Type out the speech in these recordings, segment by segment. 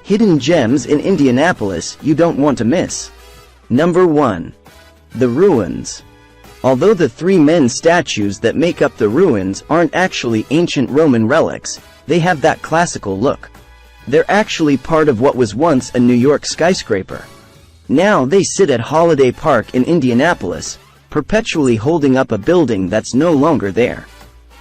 Hidden gems in Indianapolis you don't want to miss. Number 1. The ruins. Although the three men statues that make up the ruins aren't actually ancient Roman relics, they have that classical look. They're actually part of what was once a New York skyscraper. Now they sit at Holiday Park in Indianapolis, perpetually holding up a building that's no longer there.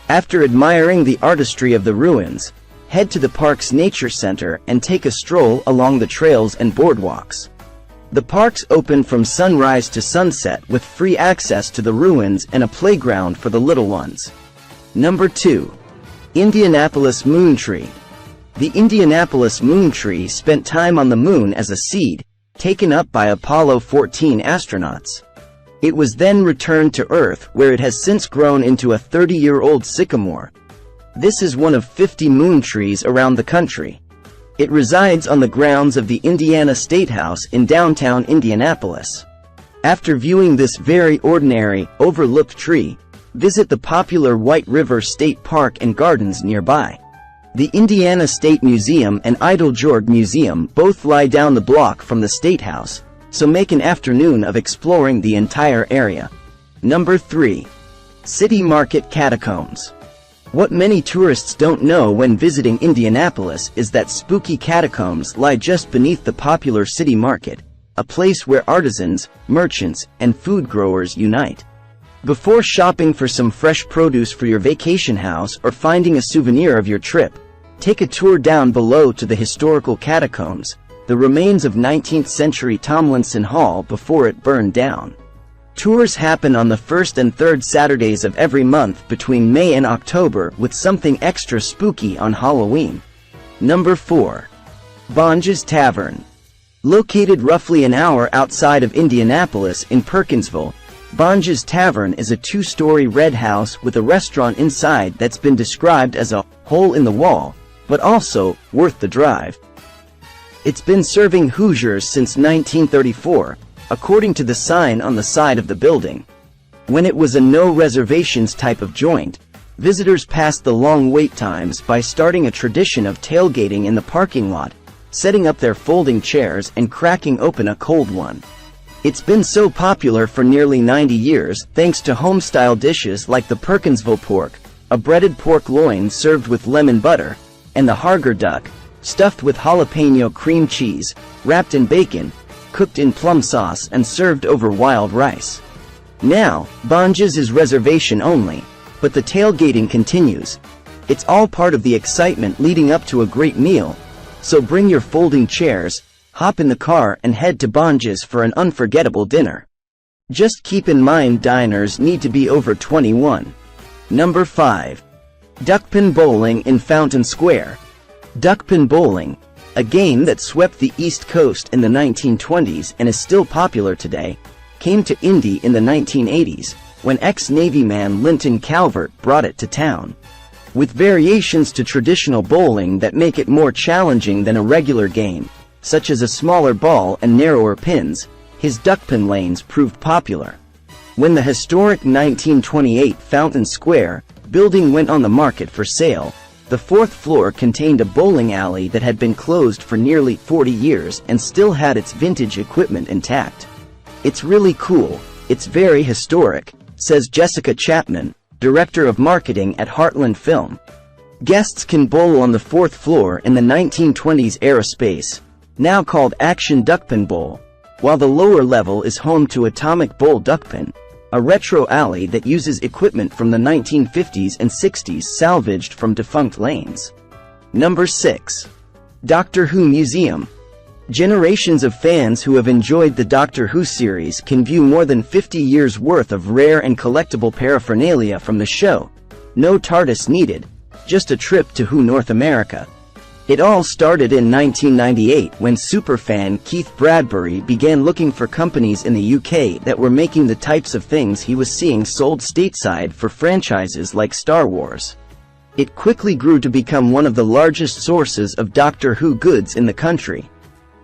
After admiring the artistry of the ruins, head to the park's nature center and take a stroll along the trails and boardwalks. The park's open from sunrise to sunset with free access to the ruins and a playground for the little ones. Number 2. Indianapolis Moon Tree. The Indianapolis Moon Tree spent time on the moon as a seed, taken up by Apollo 14 astronauts. It was then returned to Earth, where it has since grown into a 30-year-old sycamore. This is one of 50 moon trees around the country. It resides on the grounds of the Indiana State House in downtown Indianapolis. After viewing this very ordinary, overlooked tree, visit the popular White River State Park and Gardens nearby. The Indiana State Museum and Idyllwild Museum both lie down the block from the State House, so make an afternoon of exploring the entire area. Number 3. City Market Catacombs. What many tourists don't know when visiting Indianapolis is that spooky catacombs lie just beneath the popular city market, a place where artisans, merchants, and food growers unite. Before shopping for some fresh produce for your vacation house or finding a souvenir of your trip, take a tour down below to the historical catacombs, the remains of 19th-century Tomlinson Hall before it burned down. Tours happen on the first and third Saturdays of every month between May and October, with something extra spooky on Halloween. Number 4. Bonge's Tavern. Located roughly an hour outside of Indianapolis in Perkinsville, Bonge's Tavern is a two-story red house with a restaurant inside that's been described as a hole in the wall, but also worth the drive. It's been serving Hoosiers since 1934, according to the sign on the side of the building. When it was a no reservations type of joint, visitors passed the long wait times by starting a tradition of tailgating in the parking lot, setting up their folding chairs and cracking open a cold one. It's been so popular for nearly 90 years thanks to home-style dishes like the Perkinsville pork, a breaded pork loin served with lemon butter, and the Harger duck, stuffed with jalapeno cream cheese, wrapped in bacon, cooked in plum sauce and served over wild rice. Now, Bonge's is reservation only, but the tailgating continues. It's all part of the excitement leading up to a great meal, so bring your folding chairs, hop in the car and head to Bonge's for an unforgettable dinner. Just keep in mind diners need to be over 21. Number 5. Duckpin Bowling in Fountain Square. Duckpin bowling, a game that swept the East Coast in the 1920s and is still popular today, came to Indy in the 1980s, when ex-Navy man Linton Calvert brought it to town. With variations to traditional bowling that make it more challenging than a regular game, such as a smaller ball and narrower pins, his duckpin lanes proved popular. When the historic 1928 Fountain Square building went on the market for sale, the fourth floor contained a bowling alley that had been closed for nearly 40 years and still had its vintage equipment intact. "It's really cool, it's very historic," says Jessica Chapman, director of marketing at Heartland Film. Guests can bowl on the fourth floor in the 1920s era space, now called Action Duckpin Bowl, while the lower level is home to Atomic Bowl Duckpin, a retro alley that uses equipment from the 1950s and 60s salvaged from defunct lanes. Number 6. Doctor Who Museum. Generations of fans who have enjoyed the Doctor Who series can view more than 50 years' worth of rare and collectible paraphernalia from the show. No TARDIS needed, just a trip to Who North America. It all started in 1998 when superfan Keith Bradbury began looking for companies in the UK that were making the types of things he was seeing sold stateside for franchises like Star Wars. It quickly grew to become one of the largest sources of Doctor Who goods in the country.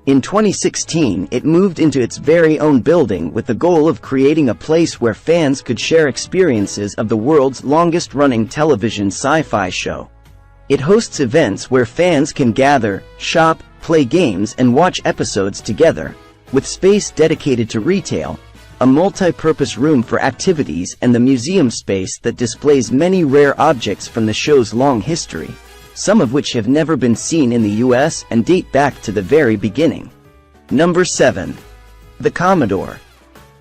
In 2016, it moved into its very own building with the goal of creating a place where fans could share experiences of the world's longest-running television sci-fi show. It hosts events where fans can gather, shop, play games and watch episodes together, with space dedicated to retail, a multi-purpose room for activities and the museum space that displays many rare objects from the show's long history, some of which have never been seen in the US and date back to the very beginning. Number 7. The Commodore.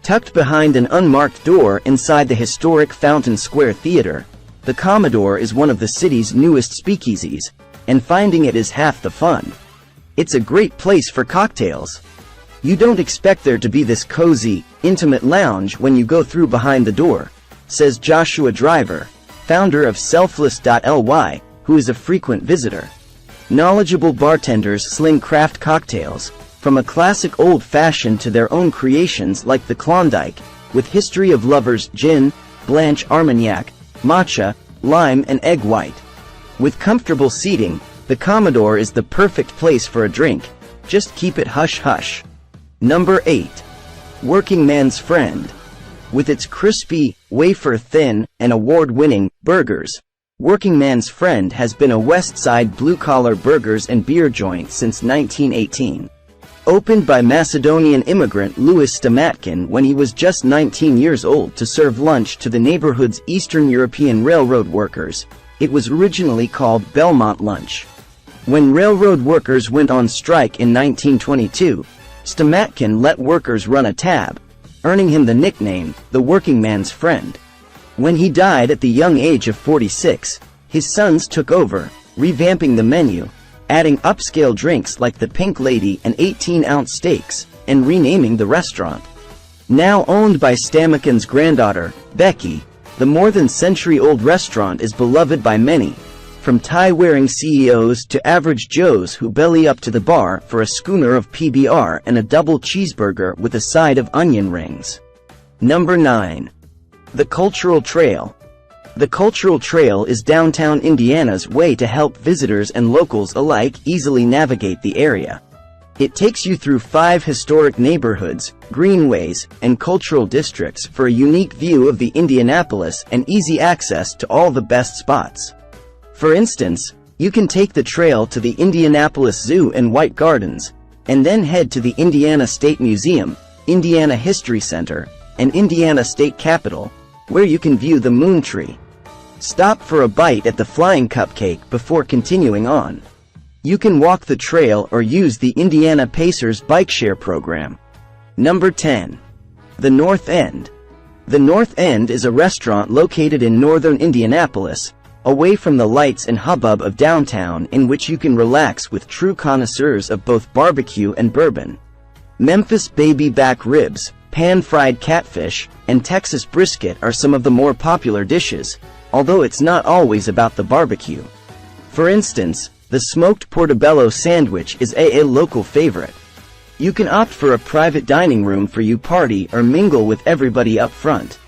Tucked behind an unmarked door inside the historic Fountain Square Theater, the Commodore is one of the city's newest speakeasies, and finding it is half the fun. It's a great place for cocktails. You don't expect there to be this cozy, intimate lounge when you go through behind the door, says Joshua Driver, founder of Selfless.ly, who is a frequent visitor. Knowledgeable bartenders sling craft cocktails, from a classic old-fashioned to their own creations like the Klondike, with history of lovers gin, Blanche Armagnac, matcha, lime and egg white. With comfortable seating, the Commodore is the perfect place for a drink. Just keep it hush-hush. Number 8. Working Man's Friend. With its crispy, wafer-thin, and award-winning burgers, Working Man's Friend has been a West Side blue-collar burgers and beer joint since 1918. Opened by Macedonian immigrant Louis Stomatkin when he was just 19 years old to serve lunch to the neighborhood's Eastern European railroad workers, it was originally called Belmont Lunch. When railroad workers went on strike in 1922, Stomatkin let workers run a tab, earning him the nickname, the Working Man's Friend. When he died at the young age of 46, his sons took over, revamping the menu, adding upscale drinks like the Pink Lady and 18-ounce steaks, and renaming the restaurant. Now owned by Stomatkin's granddaughter, Becky, the more than century-old restaurant is beloved by many, from tie-wearing CEOs to average Joes who belly up to the bar for a schooner of PBR and a double cheeseburger with a side of onion rings. Number 9. The Cultural Trail. The Cultural Trail is downtown Indiana's way to help visitors and locals alike easily navigate the area. It takes you through 5 historic neighborhoods, greenways, and cultural districts for a unique view of the Indianapolis and easy access to all the best spots. For instance, you can take the trail to the Indianapolis Zoo and White Gardens, and then head to the Indiana State Museum, Indiana History Center, and Indiana State Capitol, where you can view the Moon Tree. Stop for a bite at the Flying Cupcake before continuing on. You can walk the trail or use the Indiana Pacers bike share program. Number 10. The North End. The North End is a restaurant located in northern Indianapolis, away from the lights and hubbub of downtown, in which you can relax with true connoisseurs of both barbecue and bourbon. Memphis baby back ribs, pan-fried catfish, and Texas brisket are some of the more popular dishes, although it's not always about the barbecue. For instance, the smoked portobello sandwich is a local favorite. You can opt for a private dining room for your party or mingle with everybody up front.